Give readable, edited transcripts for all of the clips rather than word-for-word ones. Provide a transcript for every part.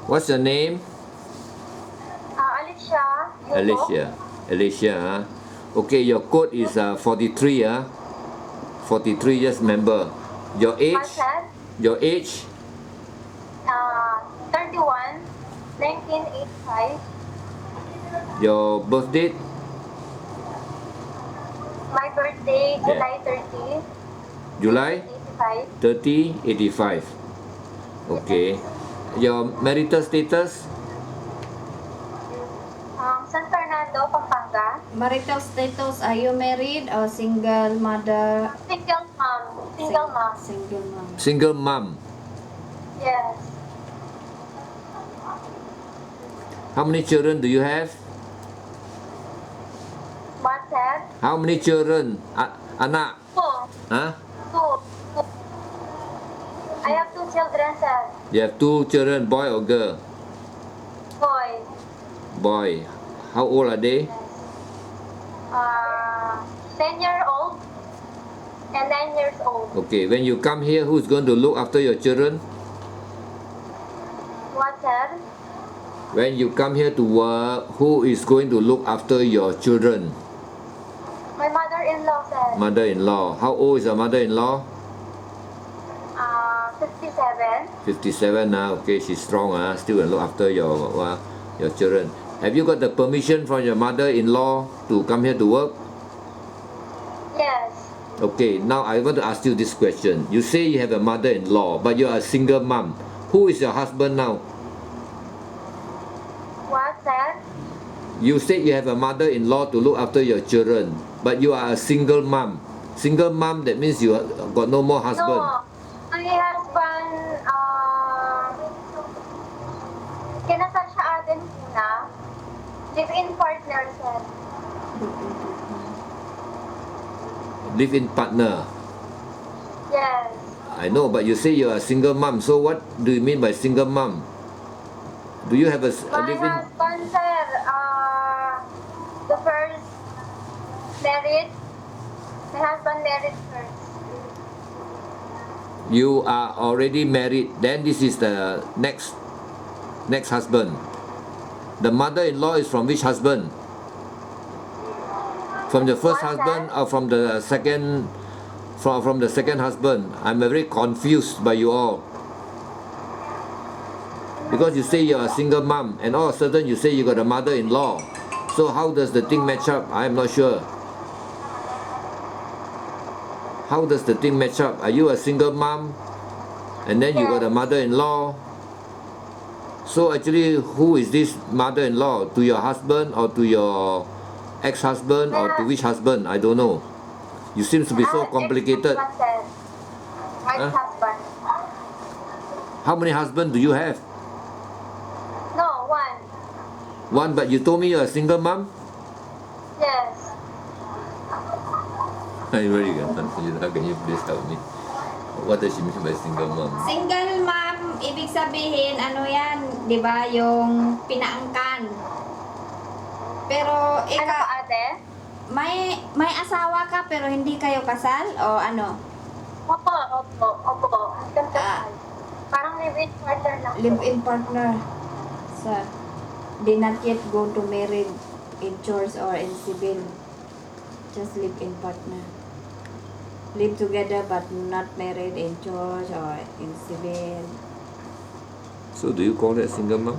What's your name? Alicia. Alicia. Alicia, huh? Okay, your code is 43, 43, just remember. Your age? Your age? 31, 1985. Your birth date? My birthday, July 30. July 30, 85. Okay. Your marital status? San Fernando, Pampanga. Marital status, are you married or single mother? Single mom. Single mom. Single mom. Single mom. Yes. How many children do you have? What, sir? How many children? Anak? 2. Huh? 2. I have 2 children, sir. You have 2 children, boy or girl? Boy. Boy. How old are they? 10-year-old and 9 years old. Okay, when you come here, who's going to look after your children? What, sir? When you come here to work, who is going to look after your children? My mother-in-law, sir. Mother-in-law. How old is your mother-in-law? 57. 57 now. Okay, she's strong. Still can look after your children. Have you got the permission from your mother-in-law to come here to work? Yes. Okay, now I want to ask you this question. You say you have a mother-in-law, but you are a single mom. Who is your husband now? What, sir? You said you have a mother-in-law to look after your children, but you are a single mom. Single mom, that means you got no more husband. No. My husband, kinasal siya atin muna. Live-in partner, sir. Live-in partner. Yes. I know, but you say you are a single mom. So what do you mean by single mom? Do you have a My live-in? husband, sir, the first married. My husband married first. You are already married. Then this is the next husband. The mother-in-law is from which husband? From the first husband or from the second? From the second husband. I'm very confused by you all. Because you say you're a single mom, and all of a sudden you say you got a mother-in-law. So how does the thing match up? I'm not sure. How does the thing match up? Are you a single mom, and then you got a mother-in-law? So actually, who is this mother-in-law? To your husband or to your ex-husband or to which husband? I don't know. You seem to be so complicated. My husband. How many husbands do you have? No, one. One, but you told me you're a single mom? Yes. I really got confused. How can you please help me? What does she mean by single mom? Single mom, ibig sabihin, ano yan, di ba, yung pinaangkan. Pero, Ano po, ate? may asawa ka pero hindi kayo kasal o ano? Opo. Parang live-in partner lang. Live-in partner. So, they not yet go to married in church or in civil. Just live-in partner. Live together but not married in church or in civil. So do you call that single mom?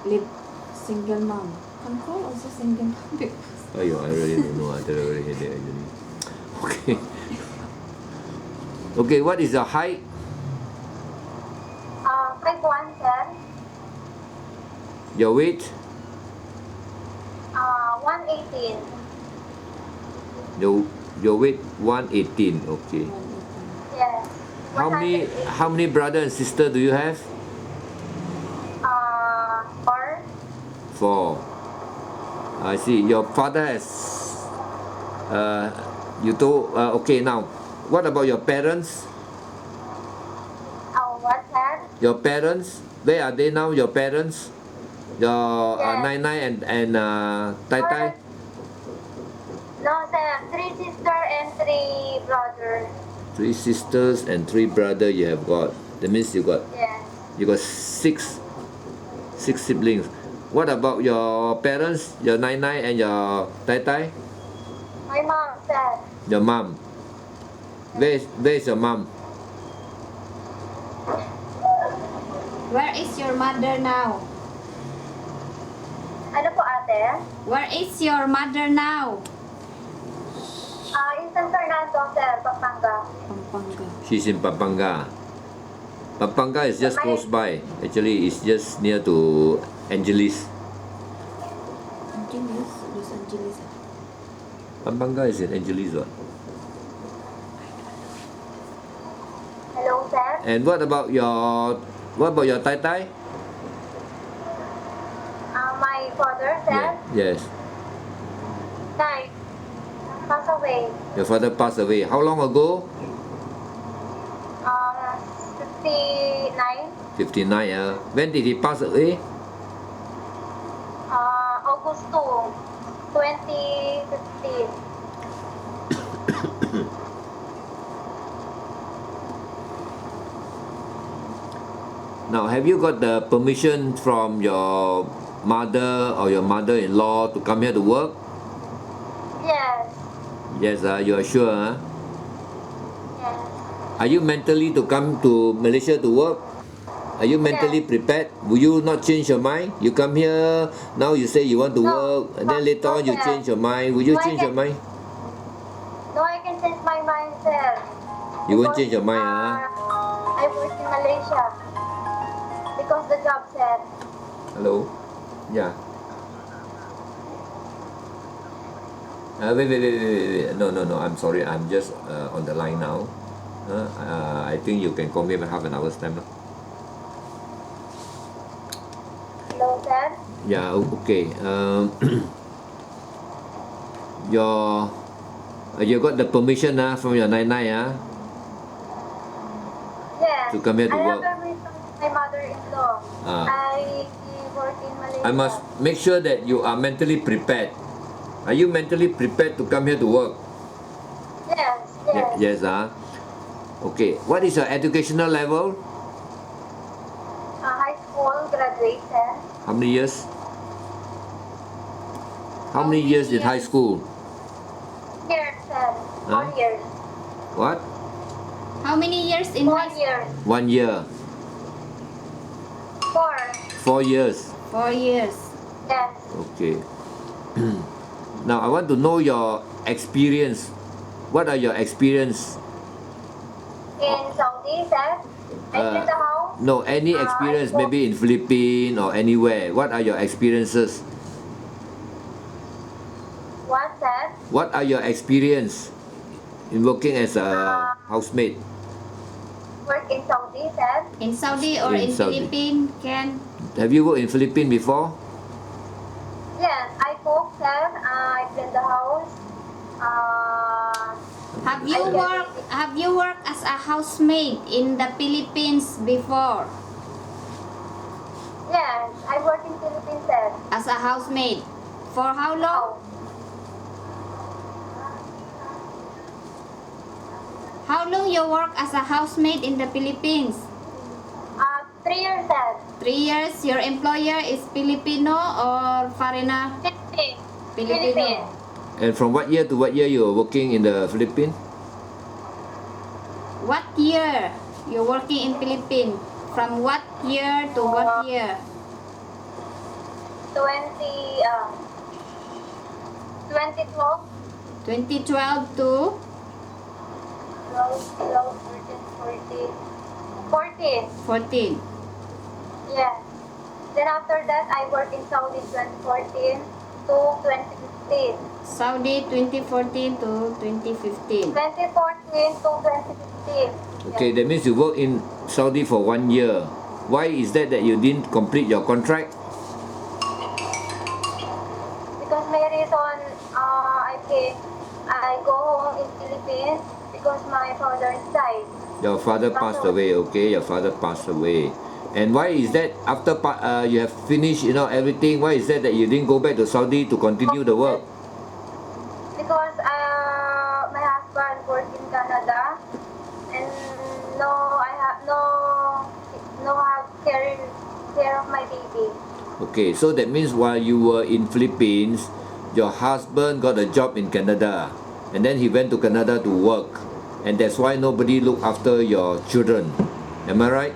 Live single mom. Can call also single mom because I really don't know. I don't really hear that actually. Okay. Okay, what is your height? 5'1", sir. Your weight? 118. Your weight 118. Okay. Yes. How many brother and sister do you have? 4. 4. I see. Your father has. You told. Okay. Now, what about your parents? What, sir? Your parents. Where are they now? Your parents. Your Nai Nai and Tai Tai. No, sir. 3 sisters and 3 brothers. 3 sisters and 3 brothers you have got. That means you got Yes. you got 6 6 siblings. What about your parents, your nai nai and your tai tai? My mom, sir. Your mom. Where is your mom? Where is your mother now? Ano po, ate? Where is your mother now? In San Fernando, sir, Pampanga. Pampanga. She's in Pampanga. Pampanga is just close by. Actually, it's just near to Angeles. Angeles, Los Angeles. Pampanga is in Angeles, what? Hello, sir. And what about your tai tai? My father, sir, Yes. died, passed away. Your father passed away. How long ago? 59, 59. When did he pass away? August 2, 2015. Now, have you got the permission from your mother or your mother-in-law to come here to work? Yes, Yes, you are sure? yes. Are you mentally to come to Malaysia to work? Are you mentally prepared? Will you not change your mind? You come here, now you say you want to No. work, and then later on you Okay. change your mind. Will you No, I change your can- mind? No, I can change my mind, sir. You won't Because, change your mind, I work in Malaysia. Because the job, sir. Hello? Yeah. Wait. No. I'm sorry. I'm just on the line now. I think you can call me in half an hour's time. Hello, sir. Yeah, okay. You got the permission from your nai nai Yes. to come here to I work. have permission from my mother-in-law. Ah. I work in Malaysia. I must make sure that you are mentally prepared. Are you mentally prepared to come here to work? Yes. Yes. Okay. What is your educational level? High school graduate, sir. How many years? How many years in high school? Years, sir. 4 years. What? How many years in 4 high school? years. 1 year. 4. 4 years. 4 years. Yes. Okay. Now I want to know your experience. What are your experience? In Saudi, sir. And in the house. No, any experience, maybe in Philippines or anywhere. What are your experiences? What, sir? What are your experience in working as a housemaid? Work in Saudi, sir. In Saudi or In in Saudi. Philippines, can Have you worked in Philippines before? Yes, I cook, sir. I clean the house. have you worked as a housemaid in the Philippines before? Yes, I work in Philippines, sir. As a housemaid. For how long? How long you work as a housemaid in the Philippines? 3 years, sir. 3 years. Your employer is Filipino or foreigner? Philippines. Filipino. And from what year to what year you were working in the Philippines? What year you're working in Philippines? From what year to what year? 2012. 2012 to 14. 14. Yeah. Then after that, I work in Saudi 2014 to 2015. Saudi 2014 to 2015. 2014 to 2015. Okay, that means you work in Saudi for 1 year. Why is that you didn't complete your contract? Because my reason, I go home in Philippines because my father died. Your father passed away, okay? Your father passed away. And why is that after you have finished, everything, why is that you didn't go back to Saudi to continue the work? Because my husband works in Canada and I have care of my baby. Okay, so that means while you were in Philippines, your husband got a job in Canada, and then he went to Canada to work, and that's why nobody looked after your children. Am I right?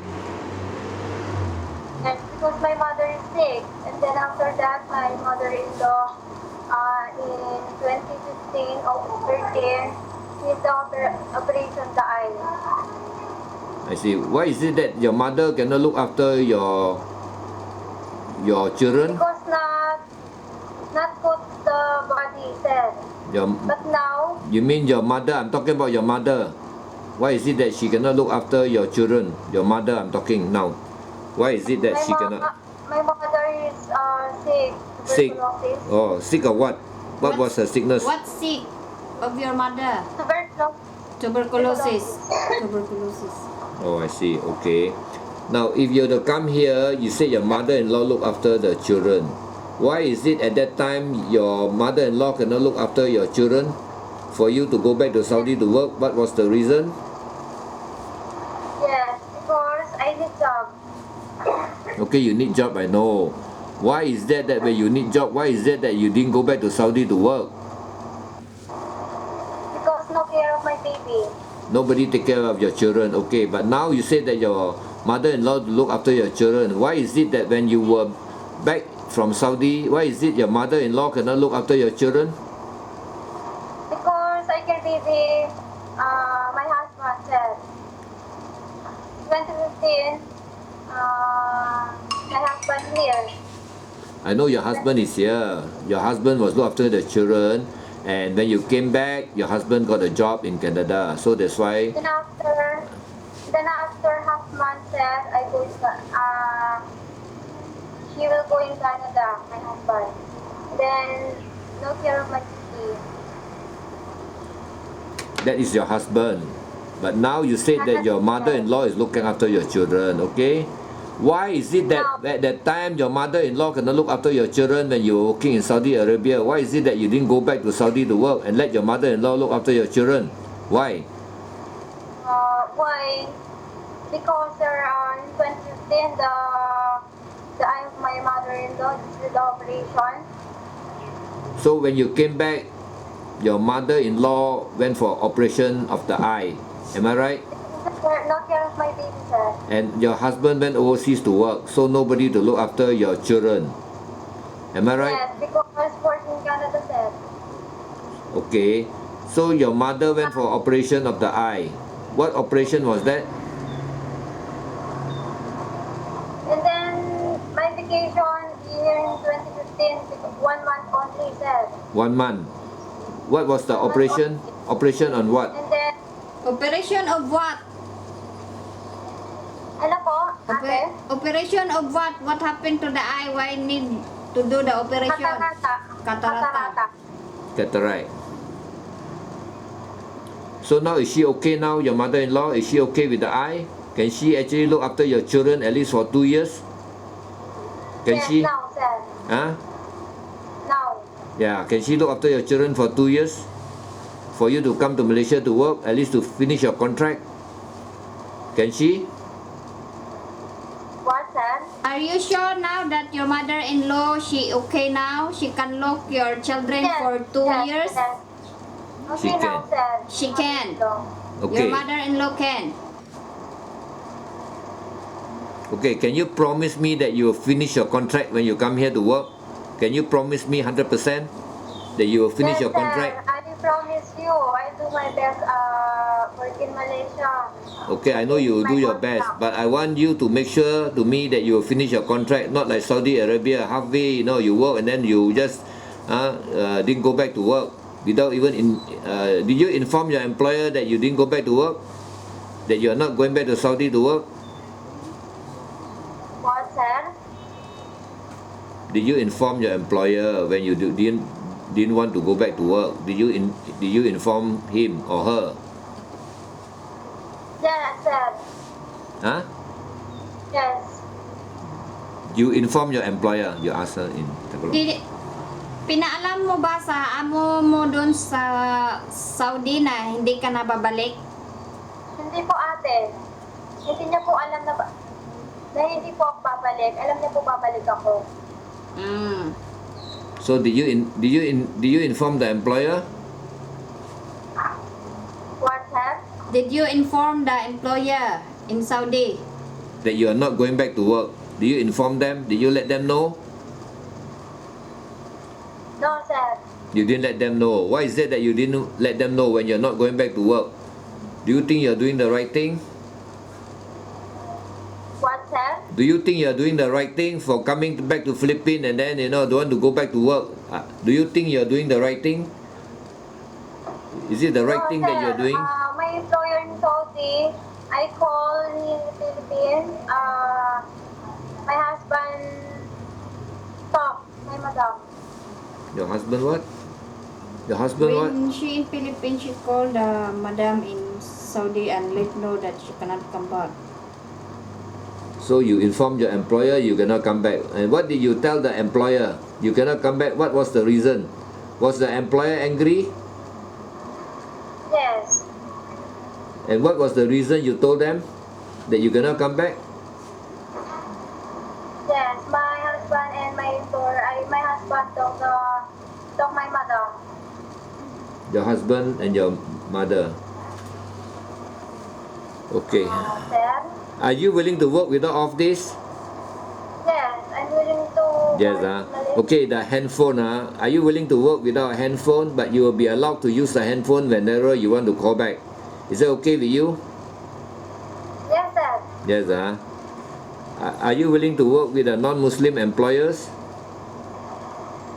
And because my mother is sick, and then after that, my mother-in-law, in 2015 or 13, did the operation the eye. I see. Why is it that your mother cannot look after your children? Because not good the body said. Your, But now, you mean your mother? I'm talking about your mother. Why is it that she cannot look after your children? Your mother, I'm talking now. Why is it that she cannot? my mother is sick. Sick. Tuberculosis. Oh, sick of what? What was her sickness? What sick of your mother? Tuberculosis. Tuberculosis. Oh, I see. Okay. Now, if you were to come here, you said your mother-in-law look after the children. Why is it at that time your mother-in-law cannot look after your children? For you to go back to Saudi to work, what was the reason? Yes, because I need job. Okay, you need job, I know. Why is that when you need job, why is that you didn't go back to Saudi to work? Because no care of my baby. Nobody take care of your children. Okay, but now you say that your mother-in-law look after your children. Why is it that when you were back from Saudi, why is it your mother-in-law cannot look after your children? Because I can baby, my husband said. 2015, my husband here. I know your husband is here. Your husband was look after the children, and when you came back, your husband got a job in Canada. So that's why. Then after half month said I go he will go in Canada, my husband. Then no care of my baby. That is your husband. But now you said that your mother-in-law is looking after your children, okay? Why is it that at that time your mother-in-law cannot look after your children when you were working in Saudi Arabia? Why is it that you didn't go back to Saudi to work and let your mother-in-law look after your children? Why? Why? Because in 2015 the eye of my mother-in-law did the operation. So when you came back, your mother-in-law went for operation of the eye. Am I right? No care of my baby, sir. And your husband went overseas to work, so nobody to look after your children. Am I right? Yes, because I was working in Canada, sir. Okay. So your mother went for operation of the eye. What operation was that? And then my vacation here in 2015, 1 month only, sir. 1 month. What was the operation? Operation on what? And then, Operation of what? ano po, ate? Operation of what? What happened to the eye? Why need to do the operation? Catarata. Cataract. So now is she okay now, your mother-in-law? Is she okay with the eye? Can she actually look after your children at least for 2 years? Can Yes, she? now, sir. Huh? Now. Yeah, can she look after your children for 2 years? For you to come to Malaysia to work, at least to finish your contract? Can she? What, sir? Are you sure now that your mother-in-law, she okay now? She can look your children Yes, for 2 yes, years? yes. She Okay, can. now, sir. She can. Okay. Your mother-in-law can. Okay, can you promise me that you will finish your contract when you come here to work? Can you promise me 100% that you will finish Yes, your contract? sir. I promise you, I do my best work in Malaysia. Okay, I know you will do your best, but I want you to make sure to me that you will finish your contract, not like Saudi Arabia, halfway, you work and then you just didn't go back to work without even did you inform your employer that you didn't go back to work? That you are not going back to Saudi to work? What, sir? Did you inform your employer when you didn't want to go back to work? Did you inform him or her? Yes, sir. Huh? Yes. You inform your employer. You ask her in Tagalog. Pinaalam mo ba sa amo mo doon sa Saudi na hindi ka na babalik? Hindi po, ate. Hindi niya po alam na ba? na hindi po ako babalik. Alam niya po babalik ako. So did you inform the employer What, sir? Did you inform the employer in Saudi? that you are not going back to work? Did you inform them? Did you let them know? No, sir. You didn't let them know. Why is it that you didn't let them know when you're not going back to work? Do you think you're doing the right thing? What, sir? Do you think you're doing the right thing for coming back to Philippines and then don't want to go back to work? Do you think you're doing the right thing? Is it the right No, thing sir. that you're doing? My employer in Saudi, I call in the Philippines. My husband talk, my madam. Your husband what? Your husband what? When she in Philippines, she called the madam in Saudi and let know that she cannot come back. So you informed your employer you cannot come back. And what did you tell the employer? You cannot come back. What was the reason? Was the employer angry? Yes. And what was the reason you told them that you cannot come back? Yes, my husband and my employer, my husband talk my mother. Your husband and your mother. Okay. Sir? Are you willing to work without off days? Yes, I'm willing to Yes, work in Malaysia. Okay, the handphone, are you willing to work without a handphone, but you will be allowed to use the handphone whenever you want to call back? Is that okay with you? Yes, sir. Yes, Are you willing to work with the non-Muslim employers?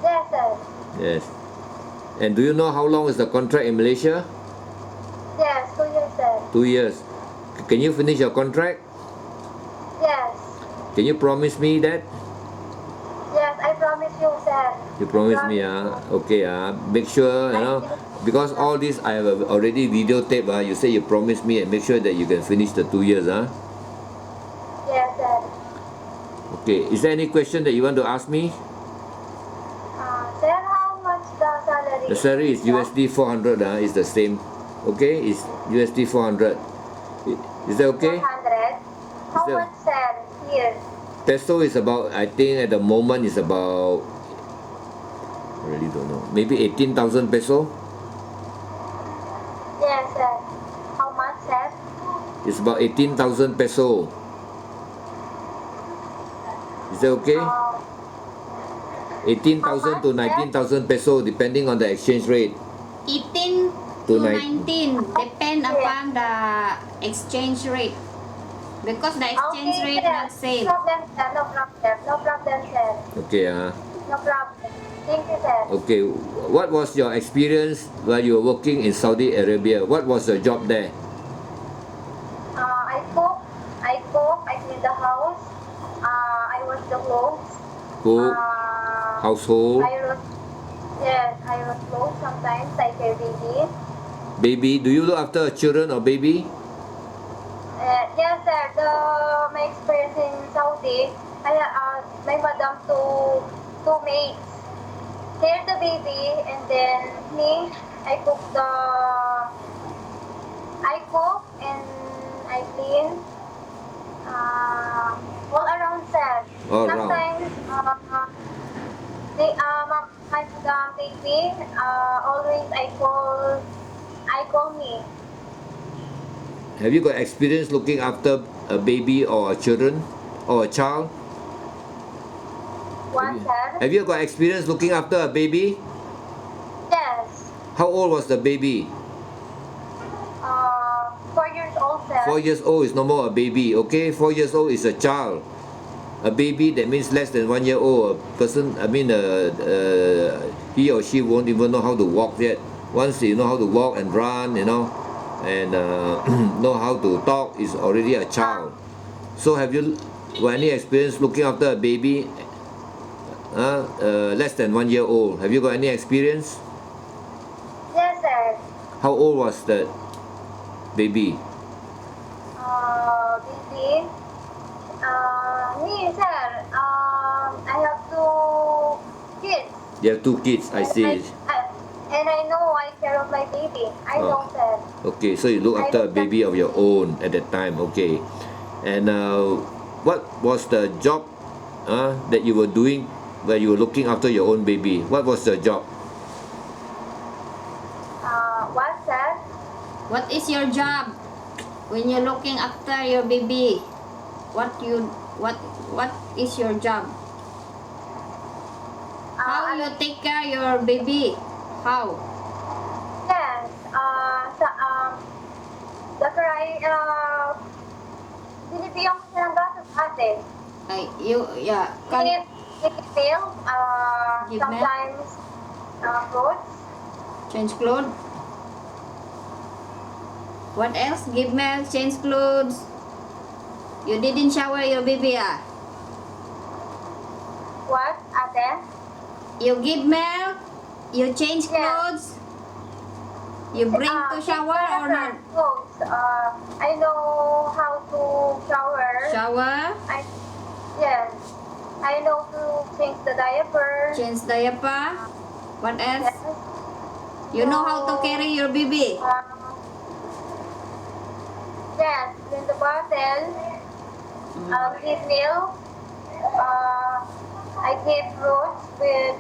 Yes, sir. Yes. And do you know how long is the contract in Malaysia? Yes, 2 years, sir. 2 years. Can you finish your contract? Yes. Can you promise me that? Yes, I promise you, sir. You promise me, okay, make sure, because all this I have already videotaped, you say you promise me and make sure that you can finish the 2 years, Yes, sir. Okay, is there any question that you want to ask me? Sir, how much the salary? The salary is USD 400, is the same. Okay, it's USD 400. Is that okay? 400. How Is that- much, sir? Here. Peso is about, I think at the moment is about, I really don't know, maybe 18,000 peso. Yes, sir. How much, sir? It's about 18,000 peso. Is that okay? 18,000 to 19,000 peso depending on the exchange rate. 18 To to nine- 19 depend upon the exchange rate. Because the exchange Okay, rate sir. not same. No problem, sir. No problem. No problem, sir. Okay, No problem. Thank you, sir. okay. What was your experience while you were working in Saudi Arabia? What was your job there? I cook. I clean the house. I wash the clothes. Cook, household, I wash. Yes, I wash clothes sometimes. I care baby. baby. Do you look after children or baby? Yes, sir. My experience in Saudi, my madam two maids care the baby, and then me, I cook and I clean. All around, sir. All around. Sometimes, my baby, always I call me. Have you got experience looking after a baby or a children or a child? What, sir? Have you got experience looking after a baby? Yes. How old was the baby? 4 years old, sir. 4 years old is no more a baby, okay? 4 years old is a child. A baby, that means less than 1 year old. A person, he or she won't even know how to walk yet. Once they know how to walk and run, and know how to talk, is already a child. So have you got any experience looking after a baby less than 1 year old? Have you got any experience? Yes, sir. How old was that baby? Baby. Me, sir. I have 2 kids. You have 2 kids, I see. And I know I care of my baby. I Oh. know, sir. Okay, so you look after a baby of your own at that time, okay. And what was the job that you were doing when you were looking after your own baby? What was the job? What, sir? What is your job when you're looking after your baby? What is your job? How you take care your baby? How? Yes. Binibigyan ko siya ng gastos, ate. Give milk, Give milk? sometimes fruits. Change clothes. What else? Give milk, change clothes. You didn't shower your baby, ah? What, ate? You give milk, you change Yes. clothes, you bring to shower or not? Clothes. I know how to shower. Shower, Yes. I know to change the diaper. change diaper. What else? Yes. You know how to carry your baby? Yes, in the bottle. Give milk. I give fruits with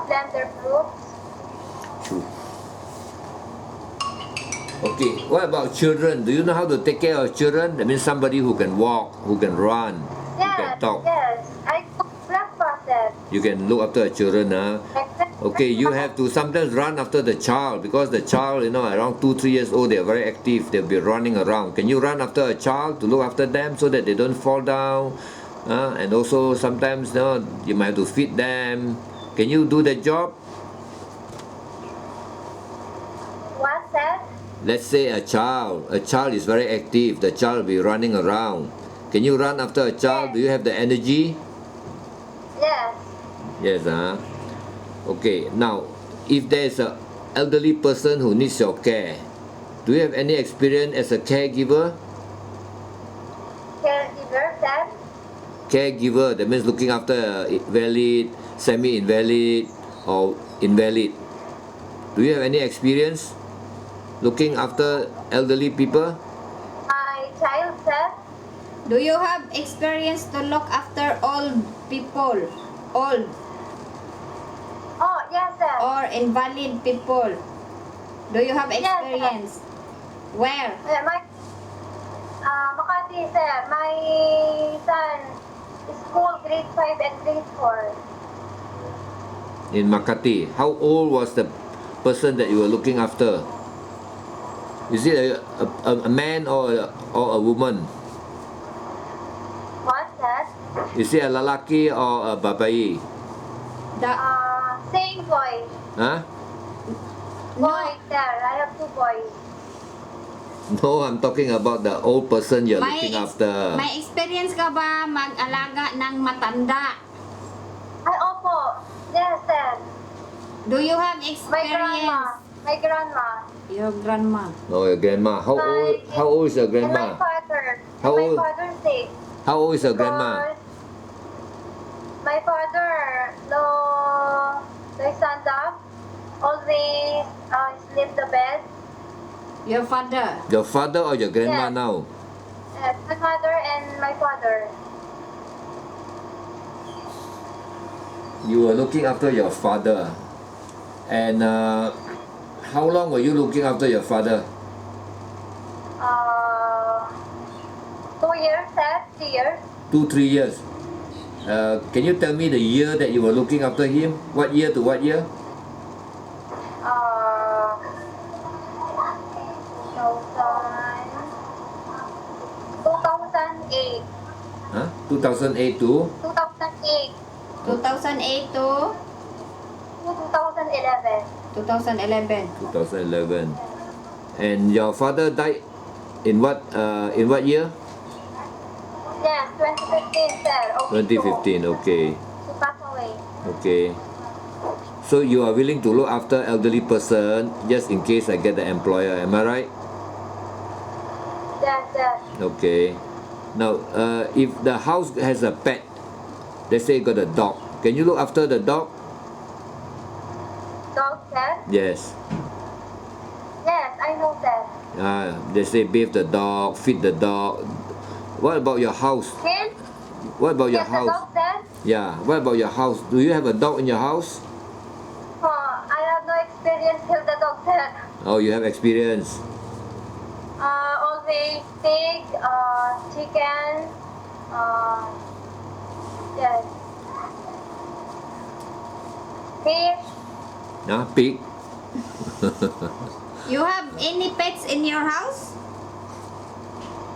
blender fruits. True. Okay, what about children? Do you know how to take care of children? That means somebody who can walk, who can run, who can Yes, talk. yes. I cook breakfast. You can look after the children. Okay, you have to sometimes run after the child because the child, around 2-3 years old, they are very active. They'll be running around. Can you run after a child to look after them so that they don't fall down? And also sometimes you might have to feed them. Can you do that job? What, sir? Let's say a child is very active. The child will be running around. Can you run after a child? Do you have the energy? Yes. Yes, Okay, now, if there is an elderly person who needs your care, do you have any experience as a caregiver? Caregiver, sir? Caregiver, that means looking after a invalid, semi-invalid, or invalid. Do you have any experience looking after elderly people? My child, sir? Do you have experience to look after old people, old Oh, yes, sir. or invalid people? Do you have Yes, experience? Where? Makati, sir. My son is school grade 5 and grade 4. In Makati. How old was the person that you were looking after? Is it a man or a woman? What, sir? Is it a lalaki or a babae? Same boy. Huh? Boy, sir. I have 2 boys. No, I'm talking about the old person you're looking after. May experience ka ba mag-alaga ng matanda? Ay, opo. Yes, sir. Do you have My experience? grandma. My grandma. Your grandma. Oh, your grandma. How old is your And my grandma? father. How My old? father sick. How old is your grandma? Because my father, no, they stand up. Always sleep the bed. Your father. Your father or your grandma Yes. now? My mother and my father. You were looking after your father. And how long were you looking after your father? 2 years, sir. 3 years. 2-3 years. Can you tell me the year that you were looking after him? What year to what year? 2008. Huh? 2008 to 2008 2008 to to 2011. 2011. 2011. And your father died in what year? Yes, 2015, sir. 2015. Okay. He passed away. Okay. So you are willing to look after elderly person just in case I get the employer. Am I right? Yes, sir. Okay. Now, if the house has a pet, let's say you got a dog, can you look after the dog? Dog, sir? Yes. Yes, I know, sir. They say bathe the dog, feed the dog, What about your house? Kids? What about your Yes, the house? dog, sir. Yeah. What about your house? Do you have a dog in your house? I have no experience with the dog, sir. Oh, you have experience. Always pig, chicken, yes, fish. Pig. You have any pets in your house?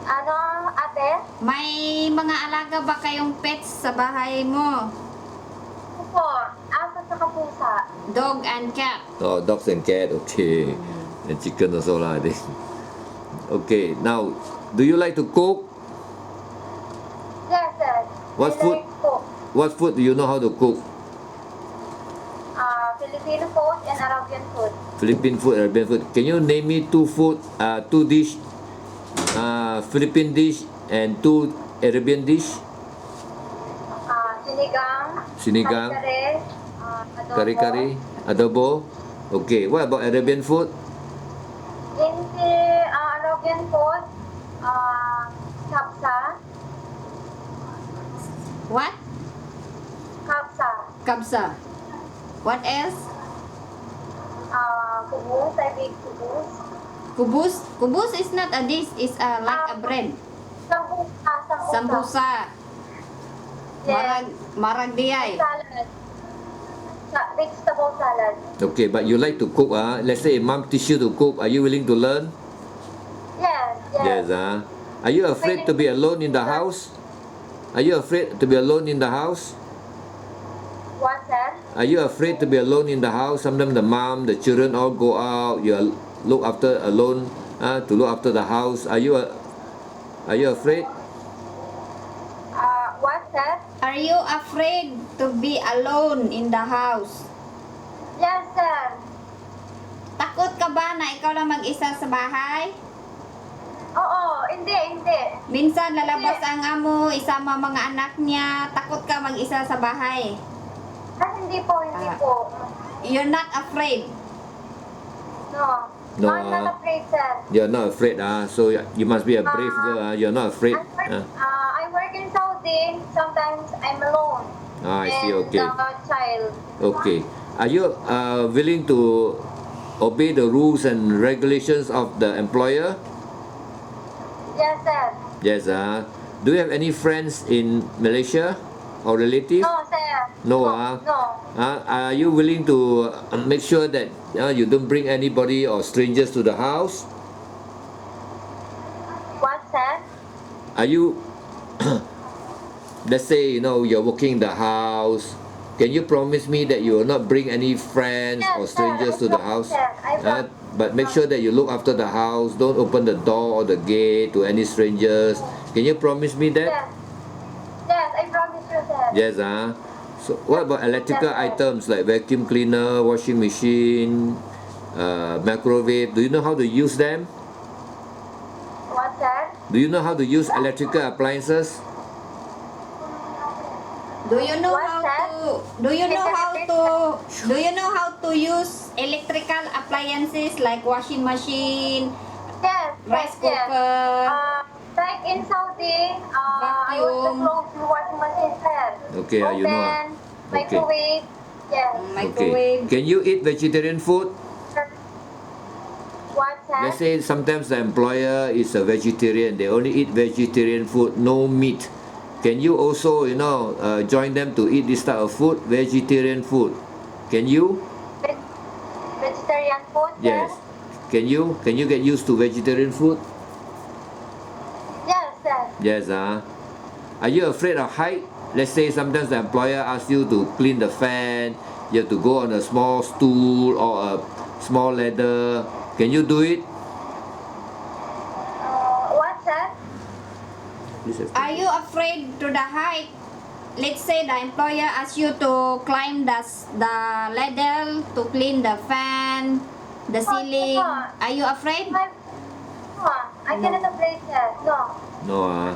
Ano, ate? May mga alaga ba kayong pets sa bahay mo? Opo, aso sa kapusa. Dog and cat. Oh, dogs and cat. Okay. And chicken also lah, I think. Okay. Now, do you like to cook? Yes, sir. What I food? like cook. What food do you know how to cook? Filipino food and Arabian food. Philippine food, Arabian food. Can you name me two food, two dish, Philippine dish and two Arabian dish? Sinigang. Sinigang, Adobo. kari-kari, adobo. Okay. What about Arabian food? In the Arabian food, kapsa. What? Kapsa. Kabsa. What else? Kubus, I make kubus. Kubus. Kubus is not a dish. It's like a bread. Sambusa. Sambusa. Yes. Marag diyay. Salad. Vegetable salad. Okay, but you like to cook, Let's say mom teach you to cook. Are you willing to learn? Yes. Are you afraid to be alone in the house? Are you afraid to be alone in the house? What, sir? Are you afraid to be alone in the house? Sometimes the mom, the children all go out. You are look after alone, to look after the house. Are you afraid? What, sir? Are you afraid to be alone in the house? Yes, sir. Takot ka ba na ikaw lang mag-isa sa bahay? Oo, hindi. Minsan lalabas ang amo, isama mga anak niya. Takot ka mag-isa sa bahay. Hindi po. You're not afraid. No. No, I'm not afraid, sir. You're not afraid, so you must be a brave girl. You're not afraid. I work in Saudi. Sometimes I'm alone. I see. And Okay. the child. Okay. Are you willing to obey the rules and regulations of the employer? Yes, sir. Yes. Do you have any friends in Malaysia or relatives? No, sir. No, No. Are you willing to make sure that you don't bring anybody or strangers to the house? What, sir? Are you, let's say, you're working in the house. Can you promise me that you will not bring any friends Yes, or sir. strangers I to the promise, house? sir. I promise. But make sure that you look after the house. Don't open the door or the gate to any strangers. Can you promise me that? Yes, I promise you, sir. Yes, So what about electrical Yes, sir. items like vacuum cleaner, washing machine, microwave? Do you know how to use them? What, sir? Do you know how to use electrical appliances? Do you know What's how that? to do you know how to use electrical appliances like washing machine, Yes, rice yes. cooker? Like in Saudi, I was the Vacuum. clothes washing machine, sir. Okay, you know. Oven, microwave. Yes. Microwave. Okay. Can you eat vegetarian food? What, sir? Let's say sometimes the employer is a vegetarian. They only eat vegetarian food, no meat. Can you also, join them to eat this type of food, vegetarian food? Can you? Vegetarian food, sir? Yes. Can you get used to vegetarian food? Yes, sir. Yes. Are you afraid of height? Let's say sometimes the employer asks you to clean the fan. You have to go on a small stool or a small ladder. Can you do it? What, sir? Are you afraid to the height? Let's say the employer asks you to climb the ladder to clean the fan, the ceiling. Are you afraid? I cannot afraid, sir. No. No.